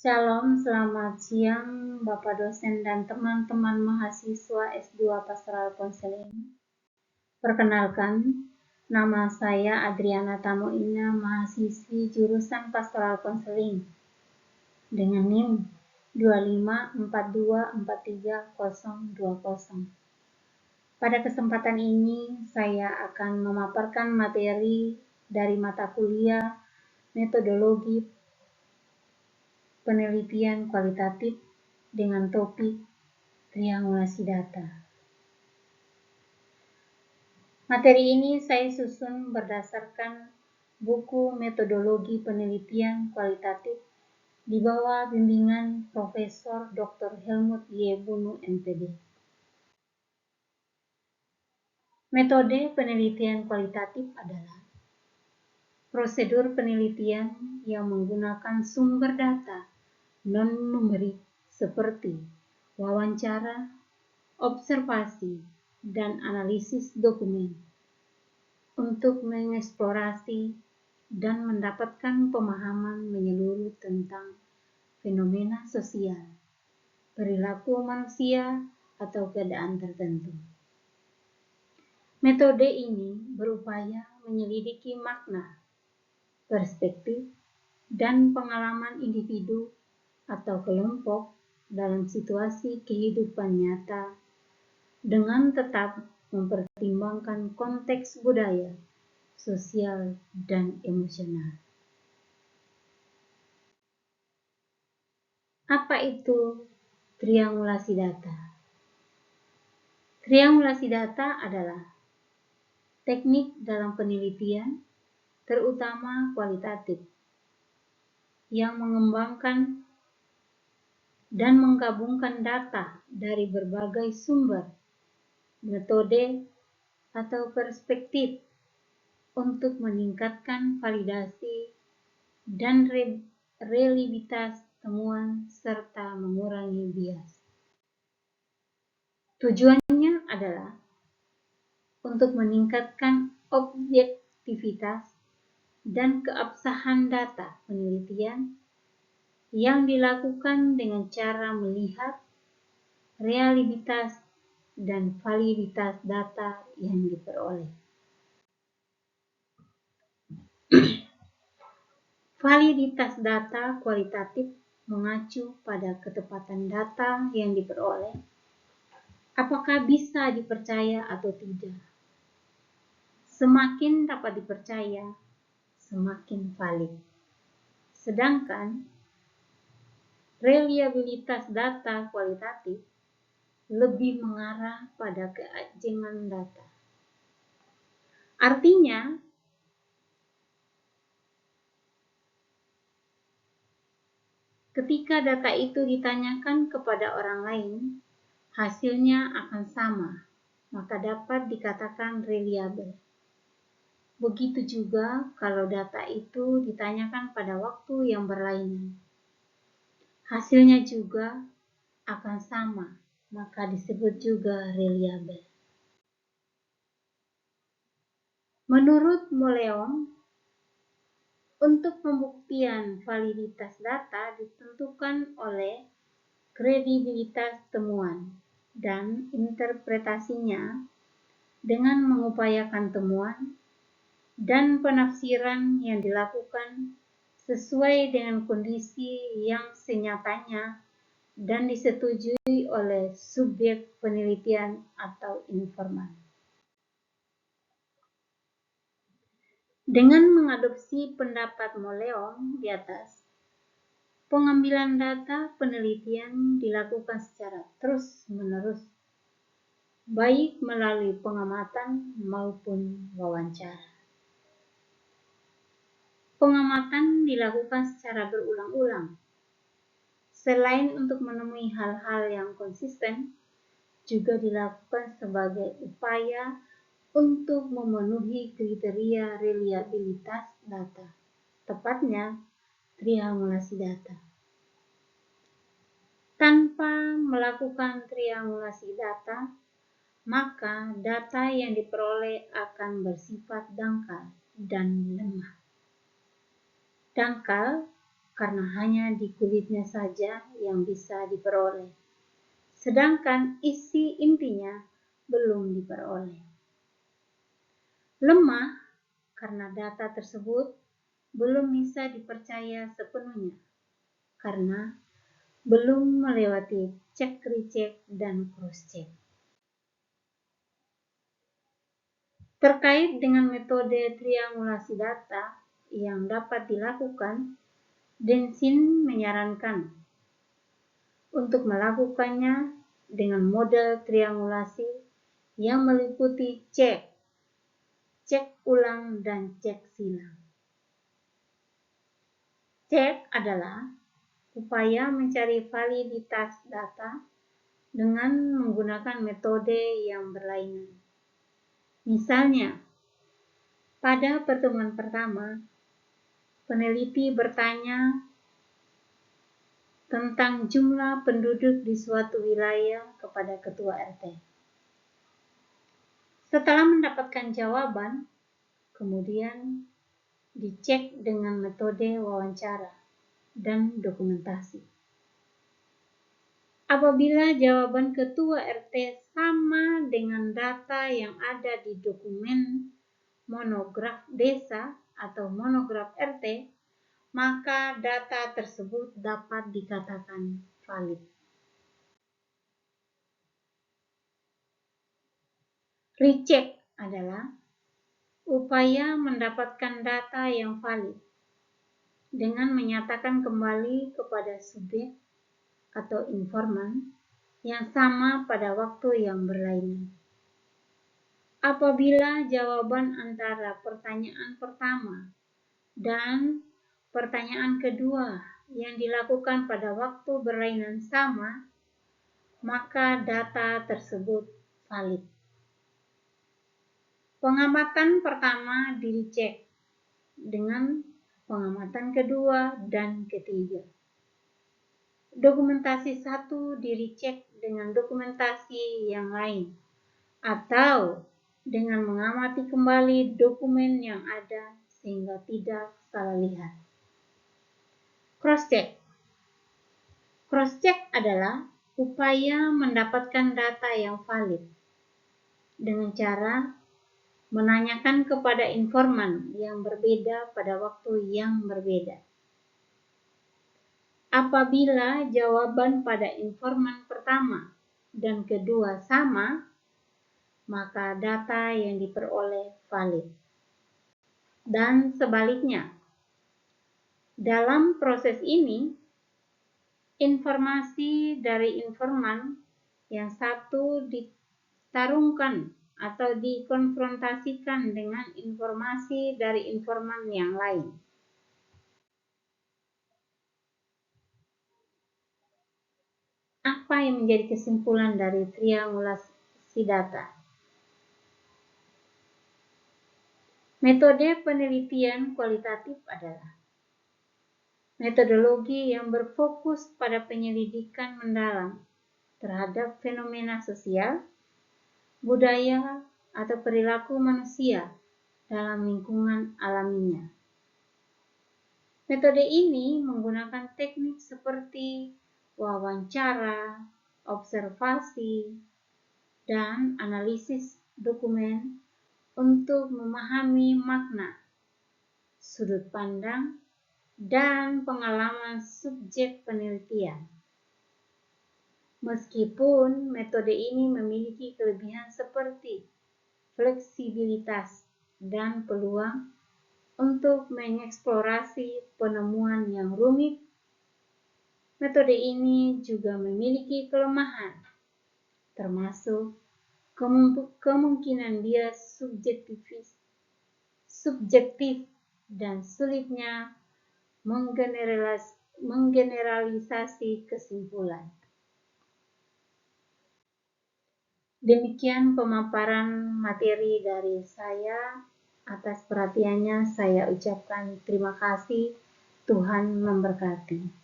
Shalom, selamat siang Bapak dosen dan teman-teman mahasiswa S2 Pastoral Konseling. Perkenalkan, nama saya Adriana Tamuina, mahasiswi jurusan Pastoral Konseling dengan NIM 254243020. Pada kesempatan ini, saya akan memaparkan materi dari mata kuliah metodologi penelitian kualitatif dengan topik triangulasi data. Materi ini saya susun berdasarkan buku metodologi penelitian kualitatif di bawah bimbingan Profesor Dr. Helmut Y. Bunu, MPD. Metode penelitian kualitatif adalah prosedur penelitian yang menggunakan sumber data non-numerik seperti wawancara, observasi, dan analisis dokumen untuk mengeksplorasi dan mendapatkan pemahaman menyeluruh tentang fenomena sosial, perilaku manusia, atau keadaan tertentu. Metode ini berupaya menyelidiki makna, perspektif, dan pengalaman individu atau kelompok dalam situasi kehidupan nyata dengan tetap mempertimbangkan konteks budaya, sosial, dan emosional. Apa itu triangulasi data? Triangulasi data adalah teknik dalam penelitian, terutama kualitatif, yang mengembangkan dan menggabungkan data dari berbagai sumber, metode, atau perspektif untuk meningkatkan validasi dan reliabilitas temuan serta mengurangi bias. Tujuannya adalah untuk meningkatkan objektivitas dan keabsahan data penelitian yang dilakukan dengan cara melihat reliabilitas dan validitas data yang diperoleh. Validitas data kualitatif mengacu pada ketepatan data yang diperoleh, apakah bisa dipercaya atau tidak. Semakin dapat dipercaya, semakin valid. Sedangkan reliabilitas data kualitatif lebih mengarah pada keajengan data. Artinya, ketika data itu ditanyakan kepada orang lain, hasilnya akan sama, maka dapat dikatakan reliable. Begitu juga kalau data itu ditanyakan pada waktu yang berlainan. Hasilnya juga akan sama, maka disebut juga reliable. Menurut Moleom, untuk pembuktian validitas data ditentukan oleh kredibilitas temuan dan interpretasinya dengan mengupayakan temuan dan penafsiran yang dilakukan sesuai dengan kondisi yang senyatanya dan disetujui oleh subjek penelitian atau informan. Dengan mengadopsi pendapat Moleom di atas, pengambilan data penelitian dilakukan secara terus-menerus, baik melalui pengamatan maupun wawancara. Pengamatan dilakukan secara berulang-ulang. Selain untuk menemui hal-hal yang konsisten, juga dilakukan sebagai upaya untuk memenuhi kriteria reliabilitas data, tepatnya triangulasi data. Tanpa melakukan triangulasi data, maka data yang diperoleh akan bersifat dangkal dan lemah. Dangkal karena hanya di kulitnya saja yang bisa diperoleh, sedangkan isi intinya belum diperoleh. Lemah karena data tersebut belum bisa dipercaya sepenuhnya, karena belum melewati cek recheck dan cross check. Terkait dengan metode triangulasi data yang dapat dilakukan, Densin menyarankan untuk melakukannya dengan model triangulasi yang meliputi cek ulang, dan cek silang. Cek adalah upaya mencari validitas data dengan menggunakan metode yang berlainan. Misalnya, pada pertemuan pertama, peneliti bertanya tentang jumlah penduduk di suatu wilayah kepada ketua RT. Setelah mendapatkan jawaban, kemudian dicek dengan metode wawancara dan dokumentasi. Apabila jawaban ketua RT sama dengan data yang ada di dokumen monograf desa atau monograf RT, maka data tersebut dapat dikatakan valid. Recheck adalah upaya mendapatkan data yang valid dengan menyatakan kembali kepada subjek atau informan yang sama pada waktu yang berlainan. Apabila jawaban antara pertanyaan pertama dan pertanyaan kedua yang dilakukan pada waktu berlainan sama, maka data tersebut valid. Pengamatan pertama dicek dengan pengamatan kedua dan ketiga. Dokumentasi satu dicek dengan dokumentasi yang lain, atau dengan mengamati kembali dokumen yang ada sehingga tidak salah lihat. Cross-check. Cross-check adalah upaya mendapatkan data yang valid dengan cara menanyakan kepada informan yang berbeda pada waktu yang berbeda. Apabila jawaban pada informan pertama dan kedua sama, maka data yang diperoleh valid. Dan sebaliknya, dalam proses ini, informasi dari informan yang satu ditarungkan atau dikonfrontasikan dengan informasi dari informan yang lain. Apa yang menjadi kesimpulan dari triangulasi data? Metode penelitian kualitatif adalah metodologi yang berfokus pada penyelidikan mendalam terhadap fenomena sosial, budaya, atau perilaku manusia dalam lingkungan alaminya. Metode ini menggunakan teknik seperti wawancara, observasi, dan analisis dokumen untuk memahami makna, sudut pandang, dan pengalaman subjek penelitian. Meskipun metode ini memiliki kelebihan seperti fleksibilitas dan peluang untuk mengeksplorasi penemuan yang rumit, metode ini juga memiliki kelemahan, termasuk kemungkinan dia subjektif dan sulitnya menggeneralisasi kesimpulan. Demikian pemaparan materi dari saya. Atas perhatiannya saya ucapkan terima kasih. Tuhan memberkati.